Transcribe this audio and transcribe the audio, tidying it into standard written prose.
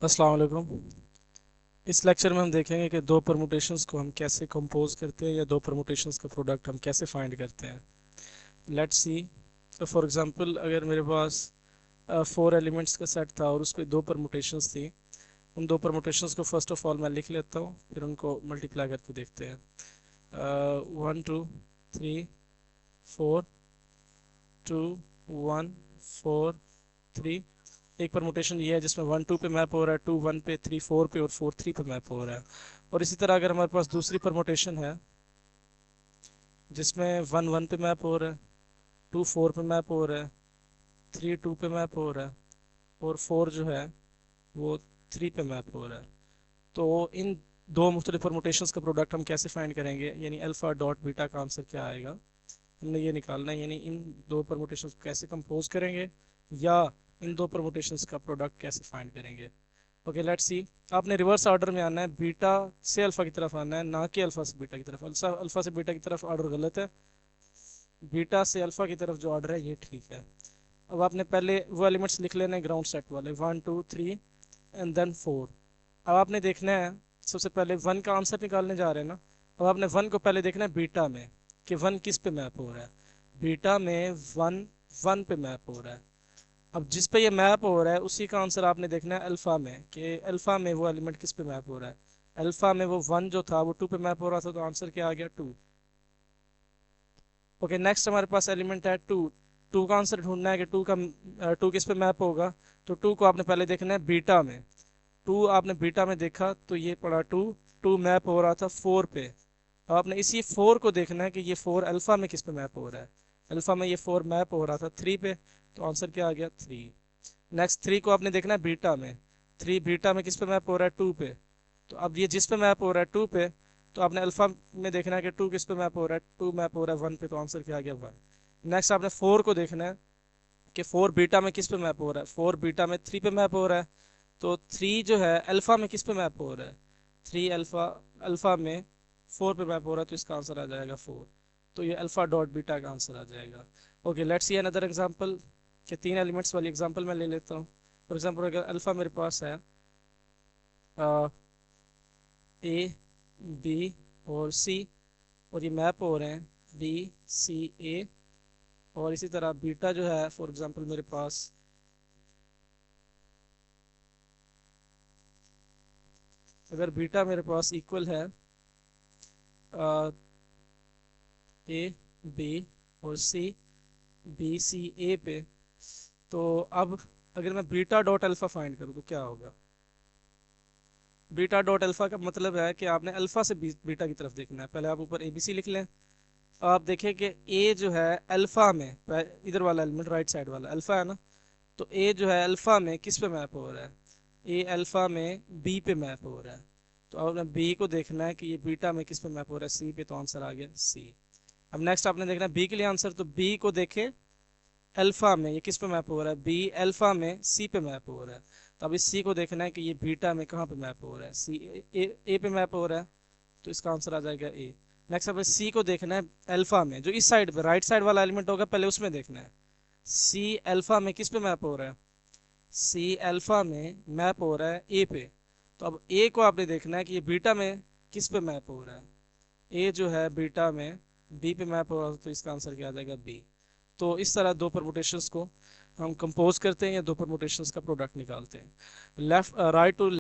अस्सलाम वालेकुम। इस लेक्चर में हम देखेंगे कि दो परमुटेशंस को हम कैसे कंपोज करते हैं या दो परमुटेशंस का प्रोडक्ट हम कैसे फाइंड करते हैं। Let's see. तो फॉर एग्जांपल अगर मेरे पास 4 एलिमेंट्स का सेट था और उस पर दो परमुटेशंस थी। उन दो परमुटेशंस को फर्स्ट ऑफ ऑल मैं लिख लेता हूँ, फिर उनको मल्टीप्लाई करके देखते हैं। 1 2 3 4, 2 1 4 3। एक परमुटेशन ये है जिसमें 1 2 पे मैप हो रहा है, 2 1 पे, 3 4 पे और 4 3 पे मैप हो रहा है। और इसी तरह अगर हमारे पास दूसरी परमुटेशन है जिसमें 1 1 पे मैप हो रहा है, 2 4 पे मैप हो रहा है, 3 2 पे मैप हो रहा है और 4 जो है वो 3 पे मैप हो रहा है। तो इन दो मुख्तलिफ परमुटेशंस का प्रोडक्ट हम कैसे फाइंड करेंगे, यानी अल्फा डॉट बीटा का आंसर क्या आएगा, हमने ये निकालना है। यानी इन दो परमुटेशंस को कैसे कंपोज करेंगे या इन दो परमुटेशंस का प्रोडक्ट कैसे फाइंड करेंगे। Okay, let's see. आपने रिवर्स ऑर्डर में आना है, बीटा से अल्फा की तरफ आना है, ना कि अल्फा से बीटा की तरफ। अल्फा अल्फा से बीटा की तरफ ऑर्डर गलत है, बीटा से अल्फा की तरफ जो ऑर्डर है ये ठीक है। अब आपने पहले वो एलिमेंट्स लिख लेने हैं ग्राउंड सेट वाले, 1 2 3 एंड देन 4। अब आपने देखना है, सबसे पहले वन का आंसर निकालने जा रहे हैं ना। अब आपने वन को पहले देखना है बीटा में, कि वन किस पे मैप हो रहा है। बीटा में वन 1 पे मैप हो रहा है। अब जिस पे ये मैप हो रहा है उसी का आंसर आपने देखना है अल्फा में, कि अल्फा में वो एलिमेंट किस पे मैप हो रहा है। अल्फा में वो 1 जो था वो 2 पे मैप हो रहा था, तो आंसर क्या आ गया, 2। ओके, नेक्स्ट हमारे पास एलिमेंट है 2। 2 का आंसर ढूंढना है कि 2 किस पे मैप होगा। तो 2 को आपने पहले देखना है बीटा में। 2 आपने बीटा में देखा तो ये पड़ा 2। 2 मैप हो रहा था 4 पे। अब आपने इसी 4 को देखना है कि ये 4 अल्फा में किस पे मैप हो रहा है। अल्फा में ये 4 मैप हो रहा था 3 पे, तो आंसर क्या आ गया, 3। नेक्स्ट 3 को आपने देखना है बीटा में। 3 बीटा में किस पे मैप हो रहा है, 2 पे। तो अब ये जिस पे मैप हो रहा है 2 पे, तो आपने अल्फा में देखना है कि 2 किस पे मैप हो रहा है, 2 मैप हो रहा है 1 पे, तो आंसर क्या आ गया, 1। नेक्स्ट आपने 4 को देखना है कि 4 बीटा में किस पे मैप हो रहा है। 4 बीटा में 3 पे मैप हो रहा है, तो 3 जो है अल्फा में किस पे मैप हो रहा है। 3 अल्फा अल्फा में 4 पे मैप हो रहा है, तो इसका आंसर आ जाएगा 4। तो ये अल्फा डॉट बीटा का आंसर आ जाएगा। Okay, let's see another example, कि 3 एलिमेंट्स वाली एग्जांपल मैं ले लेता हूँ। फॉर एग्जांपल अगर अल्फा मेरे पास है ए बी और सी, और ये मैप हो रहे हैं बी सी ए। और इसी तरह बीटा जो है फॉर एग्जांपल मेरे पास, अगर बीटा मेरे पास इक्वल है ए बी और सी बी सी ए पे, तो अब अगर मैं बीटा डॉट अल्फा फाइंड करूँ तो क्या होगा। बीटा डॉट अल्फा का मतलब है कि आपने अल्फा से बीटा की तरफ देखना है। पहले आप ऊपर एबीसी लिख लें। आप देखें कि ए जो है अल्फा में, इधर वाला एलिमेंट राइट साइड वाला अल्फा है ना, तो ए जो है अल्फा में किस पे मैप हो रहा है, ए अल्फा में बी पे मैप हो रहा है। तो अब बी को देखना है कि ये बीटा में किस पे मैप हो रहा है, सी पे, तो आंसर आ गया सी। अब नेक्स्ट आपने देखना है बी के लिए आंसर, तो बी को देखे अल्फा में ये किस पे मैप हो रहा है, बी अल्फा में सी पे मैप हो रहा है। तो अब इस सी को देखना है कि ये बीटा में कहाँ पे मैप हो रहा है, सी ए पे मैप हो रहा है, तो इसका आंसर आ जाएगा ए। नेक्स्ट अब सी को देखना है अल्फा में, जो इस साइड पे राइट साइड वाला एलिमेंट होगा पहले उसमें देखना है। सी अल्फा में किस पे मैप हो रहा है, सी अल्फा में मैप हो रहा है ए पे। तो अब ए को आपने देखना है कि ये बीटा में किस पे मैप हो रहा है। ए जो है बीटा में बी पे मैप हो रहा है, तो इसका आंसर क्या आ जाएगा, बी। तो इस तरह दो परमुटेशंस को हम कंपोज करते हैं या दो परमुटेशंस का प्रोडक्ट निकालते हैं। Left right to